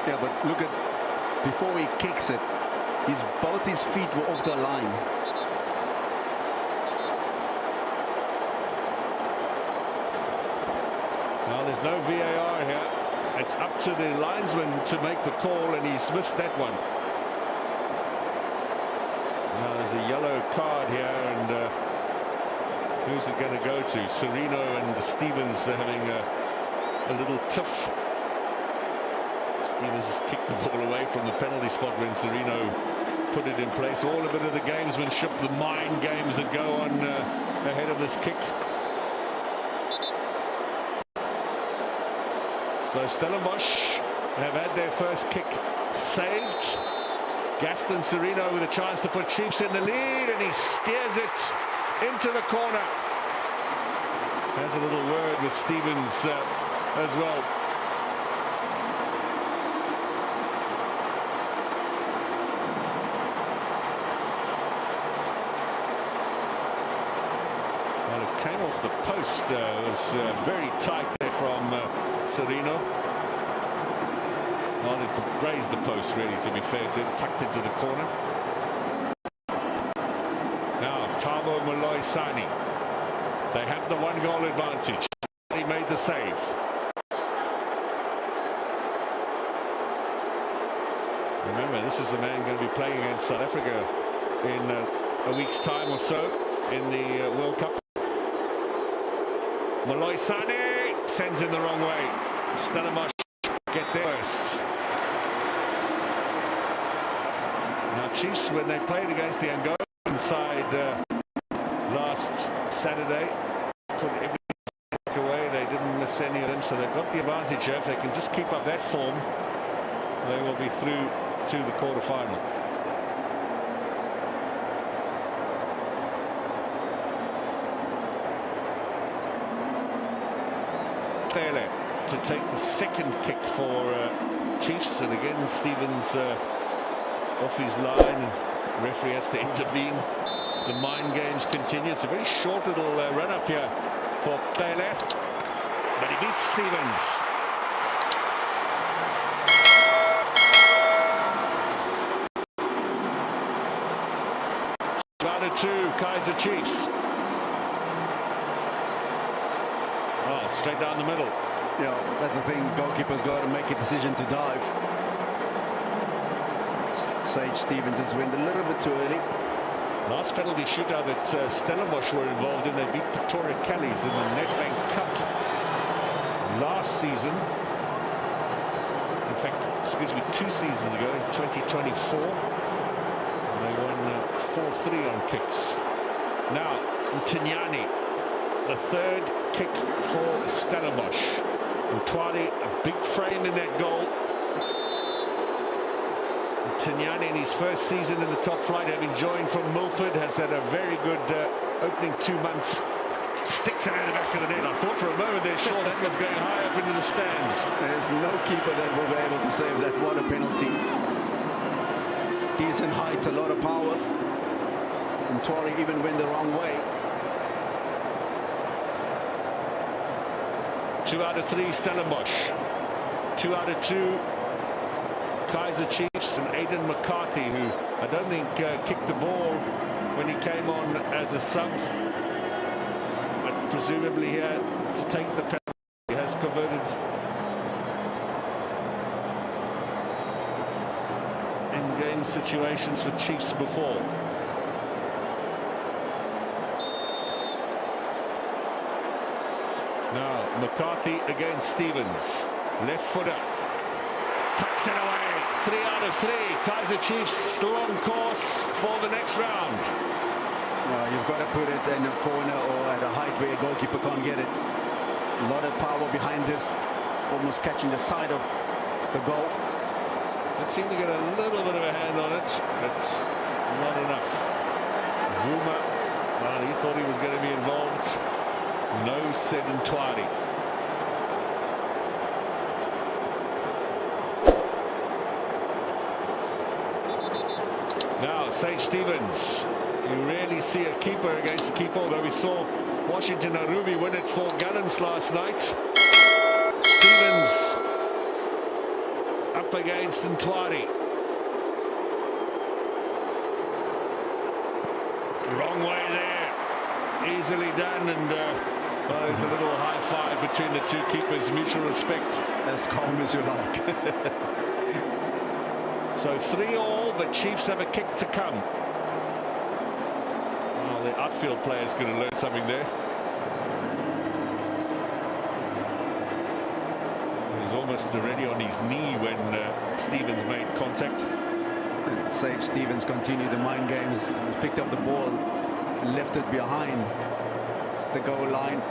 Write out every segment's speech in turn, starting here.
Yeah, but look at, before he kicks it, both his feet were off the line. Well, there's no VAR here. It's up to the linesman to make the call, and he's missed that one. Now there's a yellow card here, and who's it going to go to? Serino and Stevens are having a little tiff. Stevens has kicked the ball away from the penalty spot when Serino put it in place. All a bit of the gamesmanship, the mind games that go on ahead of this kick. So Stellenbosch have had their first kick saved. Gaston Serino with a chance to put Chiefs in the lead, and he steers it into the corner. Has a little word with Stevens as well. Well, it came off the post. It was very tight there from Serino. Well, it grazed the post, really, to be fair to him, tucked into the corner. Now, Thabo Moloi-Sani. They have the one-goal advantage. He made the save. Remember, this is the man going to be playing against South Africa in a week's time or so in the World Cup. Moloi-Sani sends in the wrong way. Stellenbosch get there first. Now Chiefs, when they played against the Angolan side last Saturday, put everything away. They didn't miss any of them, so they've got the advantage here. If they can just keep up that form, they will be through to the quarter-final. To take the second kick for Chiefs, and again Stevens off his line, and referee has to intervene. The mind games continue. It's a very short little run up here for Pele, but he beats Stevens. Shootout 2, Kaizer Chiefs. Oh, straight down the middle. Yeah, that's the thing. Goalkeeper's got to make a decision to dive. Sage Stevens has went a little bit too early. Last penalty shootout that Stellenbosch were involved in, they beat Pretoria Callies in the Nedbank Cup last season. In fact, excuse me, 2 seasons ago in 2024. And they won 4-3 on kicks. Now, Mtinyane, the third kick for Stellenbosch. Ntwari, a big frame in that goal. Mtinyane, in his first season in the top flight, having joined from Milford, has had a very good opening 2 months. Sticks it in the back of the net. I thought for a moment there, sure, that was going high up into the stands. There's no keeper that will be able to save that. What a penalty. Decent height, a lot of power. Ntwari even went the wrong way. 2 out of 3 Stellenbosch. 2 out of 2 Kaizer Chiefs, and Aidan McCarthy, who I don't think kicked the ball when he came on as a sub, but presumably here to take the penalty. He has converted in game situations for Chiefs before. Now McCarthy against Stevens, left footer, tucks it away. 3 out of 3. Kaizer Chiefs still on course for the next round. You've got to put it in a corner or at a height where a goalkeeper can't get it. A lot of power behind this, almost catching the side of the goal. It seemed to get a little bit of a hand on it, but not enough. Vuma, well, he thought he was going to be involved. No, said Ntwari. Now, Sage Stevens. You rarely see a keeper against a keeper, although we saw Washington Arubi win it for Gallants last night. Stevens up up against Ntwari. Wrong way there, easily done, and well, there's a little high five between the two keepers, mutual respect. As calm as you like. So 3-3, but Chiefs have a kick to come. Well, the outfield player is going to learn something there. He was almost already on his knee when Stevens made contact. Sage Stevens continued the mind games. He's picked up the ball, left it behind the goal line.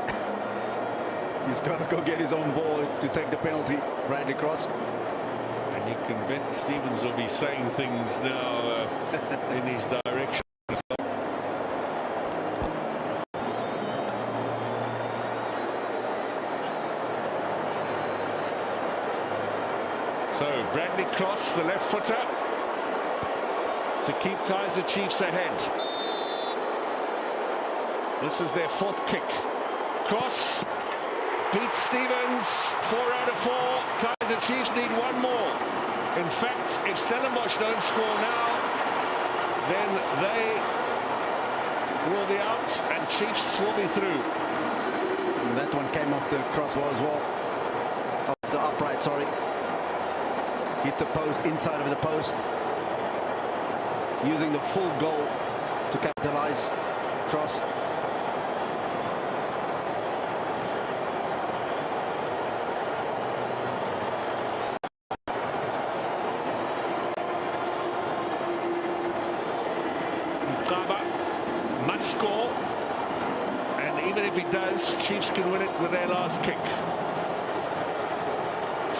He's got to go get his own ball to take the penalty. Bradley Cross. And you can bet Stevens will be saying things now in his direction as well. So Bradley Cross, the left footer, to keep Kaizer Chiefs ahead. This is their 4th kick. Cross beats Stevens, 4 out of 4. Kaizer Chiefs need one more. In fact, if Stellenbosch don't score now, then they will be out and Chiefs will be through. And that one came off the crossbar as well. Off the upright, sorry. Hit the post, inside of the post. Using the full goal to capitalize. Cross. Must score, and even if he does, Chiefs can win it with their last kick.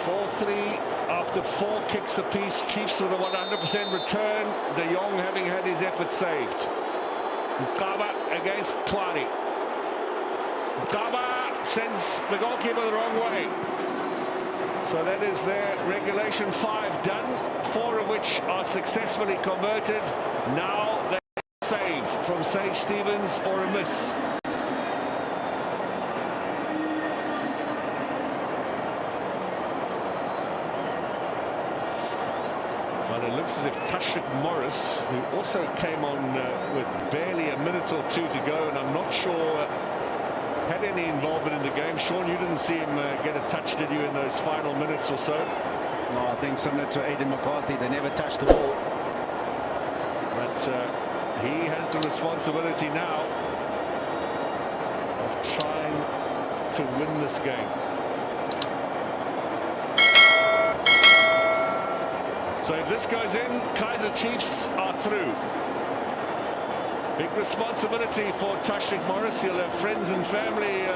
4-3 after 4 kicks apiece. Chiefs with a 100% return. De Jong having had his effort saved. Mkaba against Twari. Mkaba sends the goalkeeper the wrong way. So that is their regulation 5 done, 4 of which are successfully converted. Now they save from Sage Stevens or a miss. Well, it looks as if Tashik Morris, who also came on with barely a minute or 2 to go, and I'm not sure had any involvement in the game. Sean, you didn't see him get a touch, did you, in those final minutes or so? No, I think similar to Aidan McCarthy, they never touched the ball. But he has the responsibility now of trying to win this game. So if this goes in, Kaizer Chiefs are through. Big responsibility for Tashik Morris. He'll have friends and family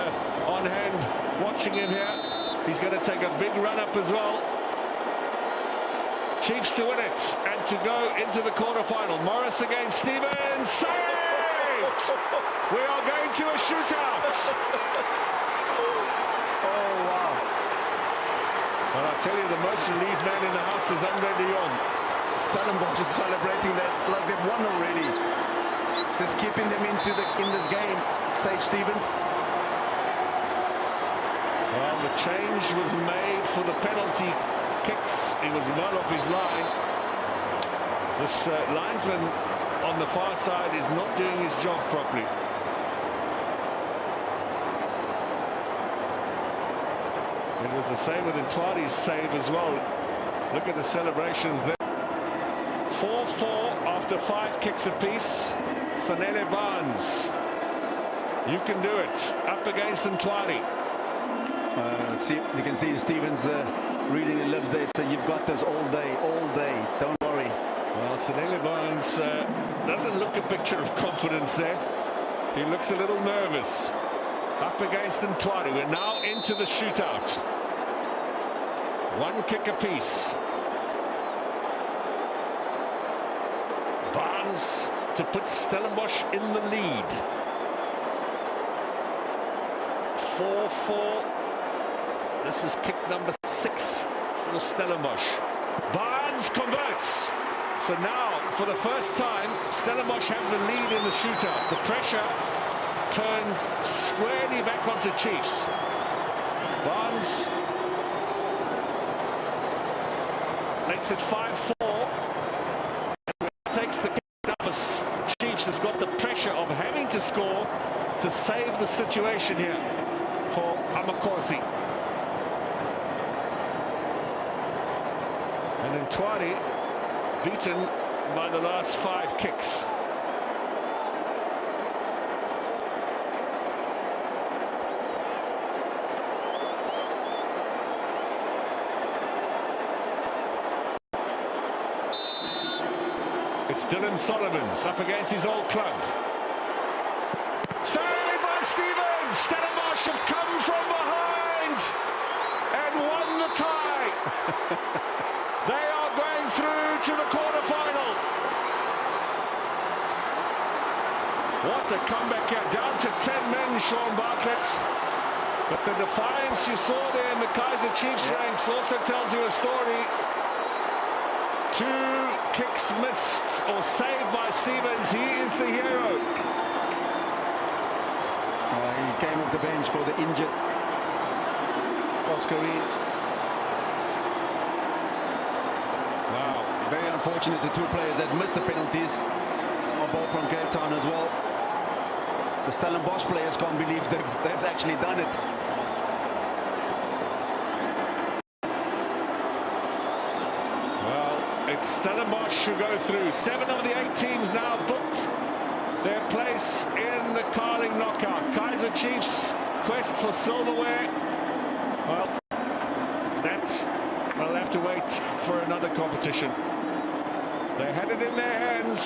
on hand watching him here. He's going to take a big run up as well. Chiefs to win it and to go into the quarterfinal. Morris against Stevens. Saved! We are going to a shootout. Oh, wow. Well, I tell you, the most relieved man in the house is Andre de Jong. Stellenbosch is celebrating that like they've won already. Just keeping them in this game. Sage Stevens. Well, the change was made for the penalty kicks. He was well off his line. This linesman on the far side is not doing his job properly. It was the same with Ntwari's save as well. Look at the celebrations there. 4-4 after 5 kicks apiece. Sanele Barnes, you can do it. Up against Ntwari. See, you can see Stevens reading the lips there. So you've got this all day, don't worry. Well, Sanele Barnes doesn't look a picture of confidence there. He looks a little nervous. Up against Ntwari. We're now into the shootout. 1 kick apiece. Barnes to put Stellenbosch in the lead. 4-4. This is kick number 6 for Stellenbosch. Barnes converts. So now, for the first time, Stellenbosch have the lead in the shootout. The pressure turns squarely back onto Chiefs. Barnes makes it 5-4. Takes the Kaizer Chiefs has got the pressure of having to score to save the situation here for Amakosi. And Ntwari beaten by the last 5 kicks. It's Dylan Solomons up against his old club. Saved by Stevens! Stellenbosch have come from behind and won the tie. They are going through to the quarter-final. What a comeback here. Down to 10 men, Sean Bartlett. But the defiance you saw there in the Kaizer Chiefs ranks also tells you a story. 2 kicks missed or saved by Stevens. He is the hero. He came off the bench for the injured Oscar Reed. Wow. Very unfortunate the 2 players that missed the penalties are both from Cape Town as well. The Stellenbosch players can't believe they've actually done it. It's Stellenbosch who go through. 7 of the 8 teams now booked their place in the Carling knockout. Kaizer Chiefs quest for silverware. Well, that will have to wait for another competition. They had it in their hands.